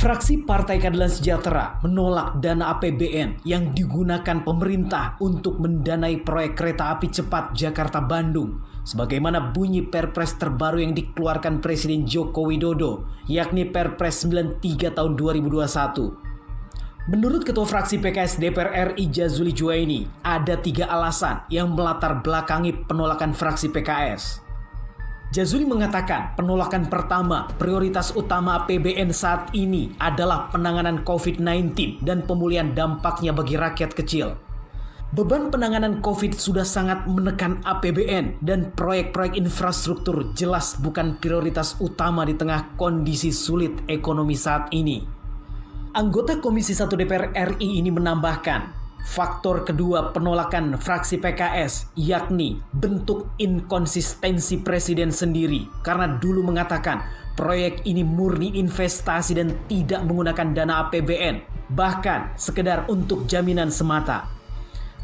Fraksi Partai Keadilan Sejahtera menolak dana APBN yang digunakan pemerintah untuk mendanai proyek kereta api cepat Jakarta-Bandung, sebagaimana bunyi Perpres terbaru yang dikeluarkan Presiden Joko Widodo, yakni Perpres 93 tahun 2021. Menurut Ketua Fraksi PKS DPR RI Jazuli Juwaini, ada 3 alasan yang melatar belakangi penolakan fraksi PKS. Jazuli mengatakan penolakan pertama, prioritas utama APBN saat ini adalah penanganan COVID-19 dan pemulihan dampaknya bagi rakyat kecil. Beban penanganan COVID sudah sangat menekan APBN dan proyek-proyek infrastruktur jelas bukan prioritas utama di tengah kondisi sulit ekonomi saat ini. Anggota Komisi 1 DPR RI ini menambahkan, faktor kedua penolakan fraksi PKS yakni bentuk inkonsistensi Presiden sendiri karena dulu mengatakan proyek ini murni investasi dan tidak menggunakan dana APBN, bahkan sekedar untuk jaminan semata.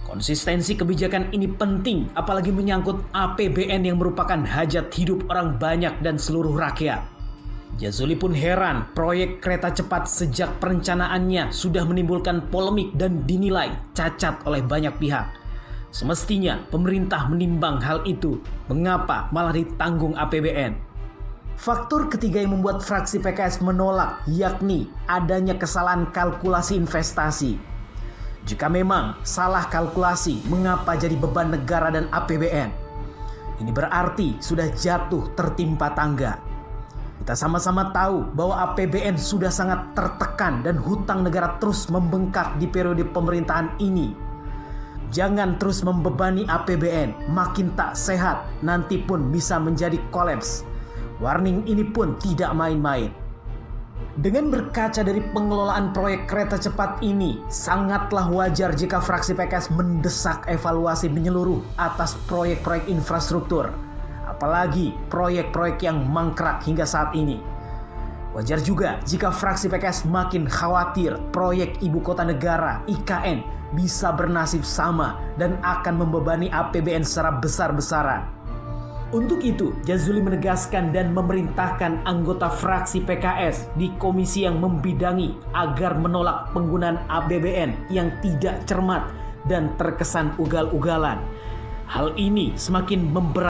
Konsistensi kebijakan ini penting apalagi menyangkut APBN yang merupakan hajat hidup orang banyak dan seluruh rakyat. Jazuli pun heran proyek kereta cepat sejak perencanaannya sudah menimbulkan polemik dan dinilai cacat oleh banyak pihak. Semestinya pemerintah menimbang hal itu, mengapa malah ditanggung APBN? Faktor ketiga yang membuat fraksi PKS menolak yakni adanya kesalahan kalkulasi investasi. Jika memang salah kalkulasi, mengapa jadi beban negara dan APBN? Ini berarti sudah jatuh tertimpa tangga. Kita sama-sama tahu bahwa APBN sudah sangat tertekan dan hutang negara terus membengkak di periode pemerintahan ini. Jangan terus membebani APBN, makin tak sehat, nanti pun bisa menjadi kolaps. Warning ini pun tidak main-main. Dengan berkaca dari pengelolaan proyek kereta cepat ini, sangatlah wajar jika fraksi PKS mendesak evaluasi menyeluruh atas proyek-proyek infrastruktur. Apalagi proyek-proyek yang mangkrak hingga saat ini. Wajar juga jika fraksi PKS makin khawatir proyek Ibu Kota Negara (IKN) bisa bernasib sama dan akan membebani APBN secara besar-besaran. Untuk itu, Jazuli menegaskan dan memerintahkan anggota fraksi PKS di komisi yang membidangi agar menolak penggunaan APBN yang tidak cermat dan terkesan ugal-ugalan. Hal ini semakin memberatkan